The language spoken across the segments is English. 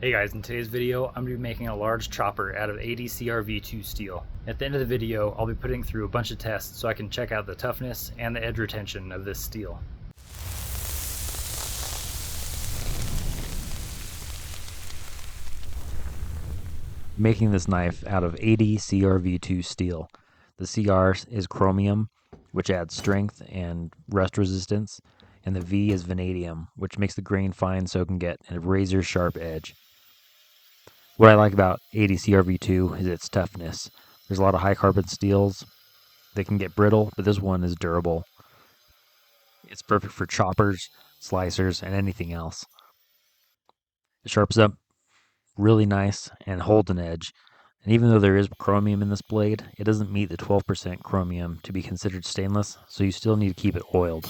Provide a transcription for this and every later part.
Hey guys, in today's video, I'm going to be making a large chopper out of 80 CRV2 steel. At the end of the video, I'll be putting through a bunch of tests so I can check out the toughness and the edge retention of this steel. Making this knife out of 80 CRV2 steel. The CR is chromium, which adds strength and rust resistance, and the V is vanadium, which makes the grain fine so it can get a razor sharp edge. What I like about 80 CRV2 is its toughness. There's a lot of high carbon steels that can get brittle, but this one is durable. It's perfect for choppers, slicers, and anything else. It sharpens up really nice and holds an edge. And even though there is chromium in this blade, it doesn't meet the 12% chromium to be considered stainless, so you still need to keep it oiled.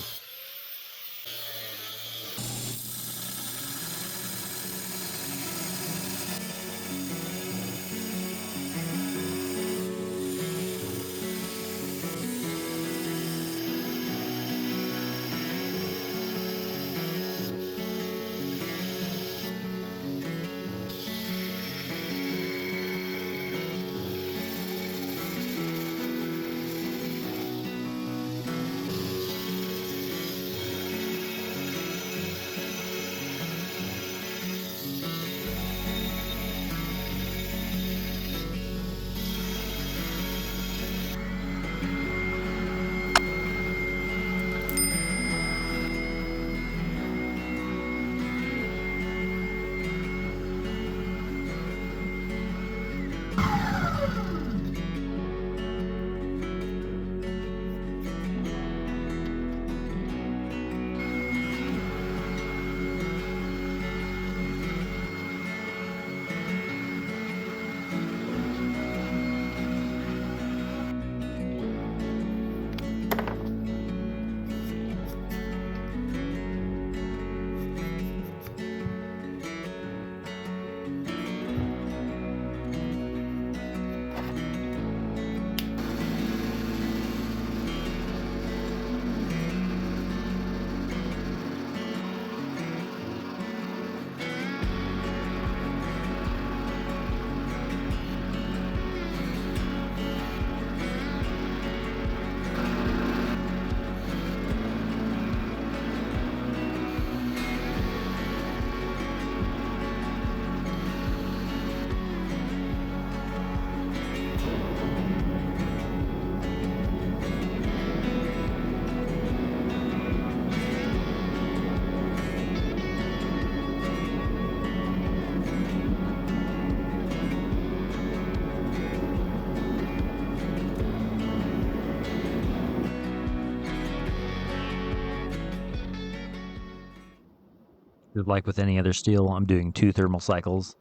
Like with any other steel, I'm doing 2 thermal cycles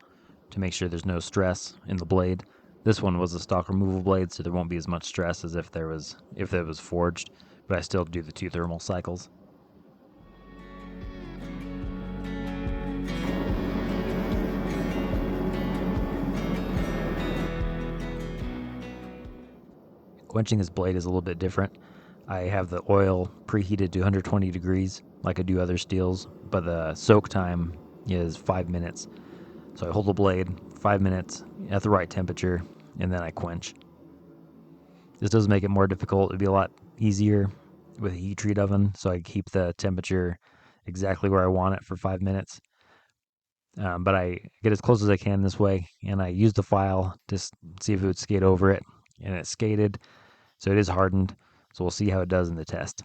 to make sure there's no stress in the blade. This one was a stock removal blade, so there won't be as much stress as if it was forged, but I still do the 2 thermal cycles. Quenching this blade is a little bit different. I have the oil preheated to 120 degrees like I do other steels, but the soak time is 5 minutes. So I hold the blade 5 minutes at the right temperature, and then I quench. This does make it more difficult. It'd be a lot easier with a heat treat oven, so I keep the temperature exactly where I want it for 5 minutes. But I get as close as I can this way, and I use the file to see if it would skate over it, and it skated, so it is hardened. So we'll see how it does in the test.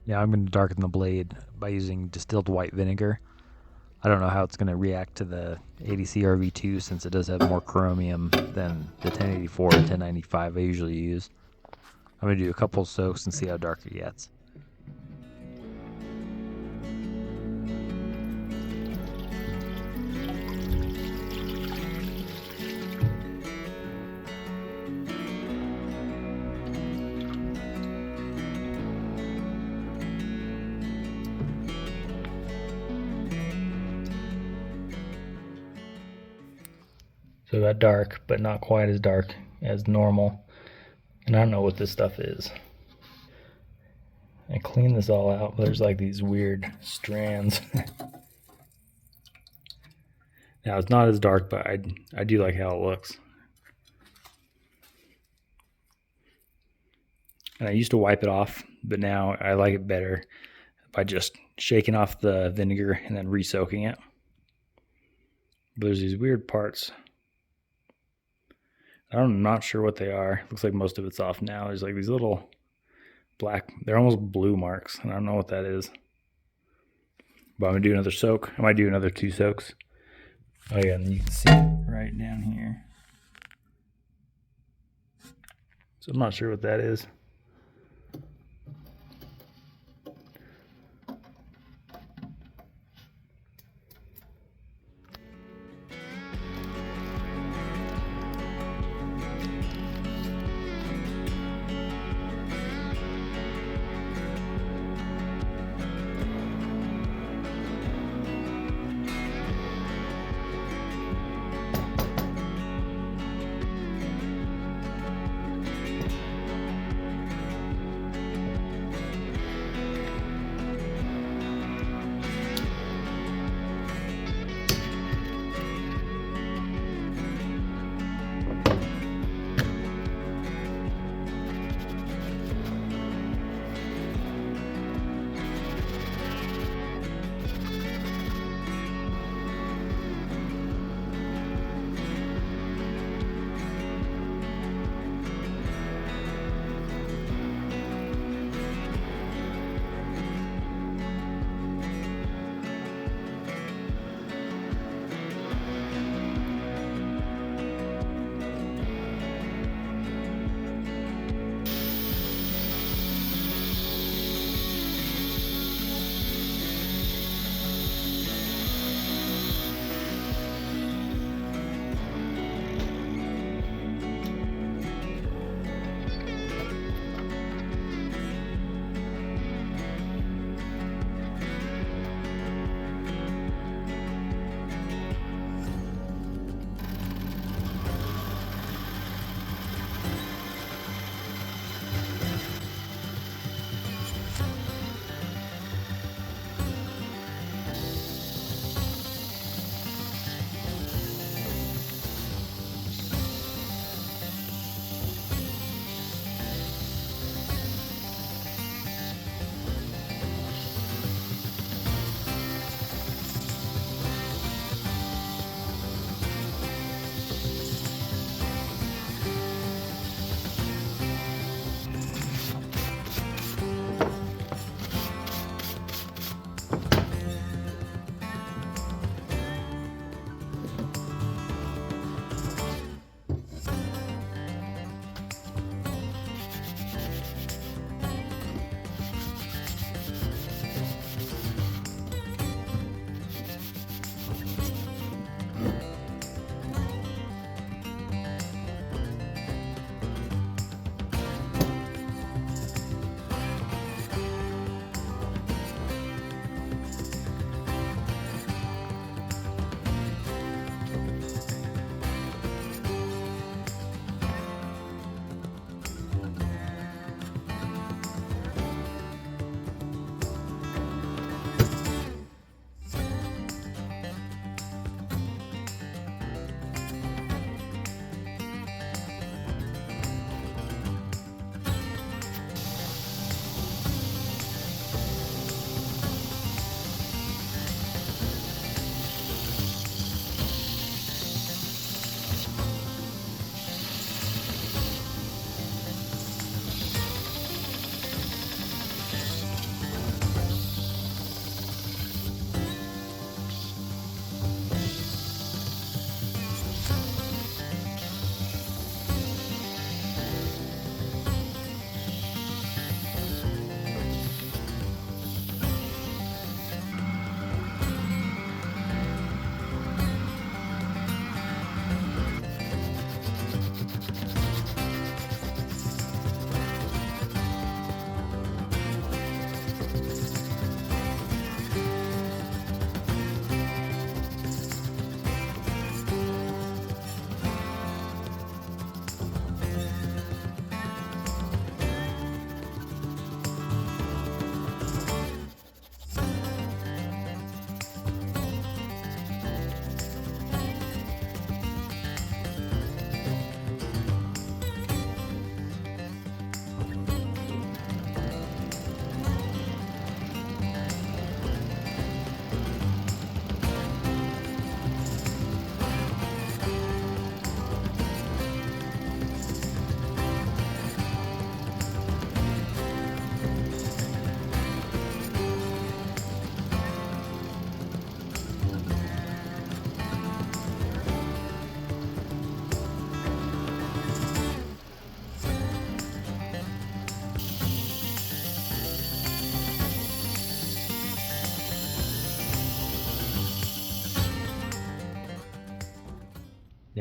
Yeah, I'm going to darken the blade by using distilled white vinegar. I don't know how it's going to react to the 80CRV2 since it does have more chromium than the 1084 and 1095 I usually use. I'm going to do a couple soaks and see how dark it gets. So it got dark, but not quite as dark as normal. And I don't know what this stuff is. I cleaned this all out, but there's like these weird strands. Now it's not as dark, but I do like how it looks. And I used to wipe it off, but now I like it better by just shaking off the vinegar and then re-soaking it. But there's these weird parts. I'm not sure what they are. Looks like most of it's off now. There's like these little black, they're almost blue marks, and I don't know what that is. But I'm gonna do another soak. I might do another 2 soaks. Oh yeah, and you can see it right down here. So I'm not sure what that is.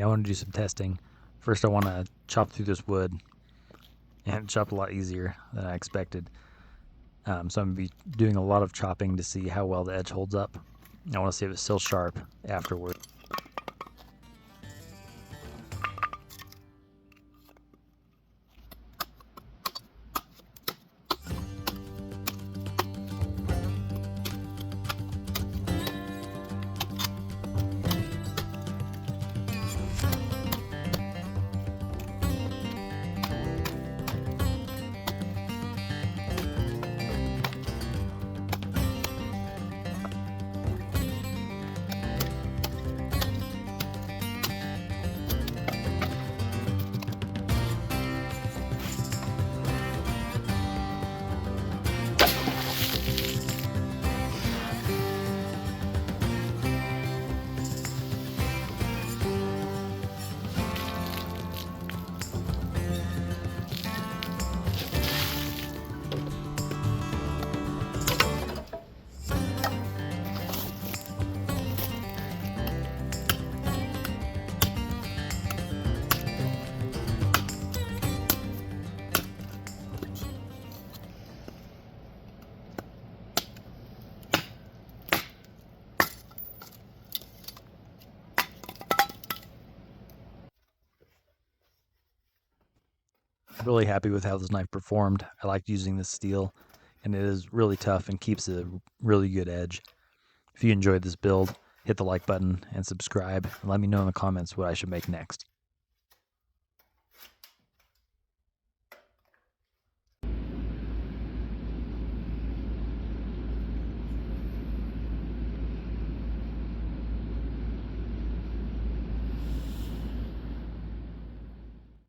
Yeah, I want to do some testing. First, I want to chop through this wood, and it chopped a lot easier than I expected. So I'm going to be doing a lot of chopping to see how well the edge holds up. I want to see if it's still sharp afterward. Really happy with how this knife performed. I liked using this steel, and it is really tough and keeps a really good edge. If you enjoyed this build, hit the like button and subscribe, and let me know in the comments what I should make next.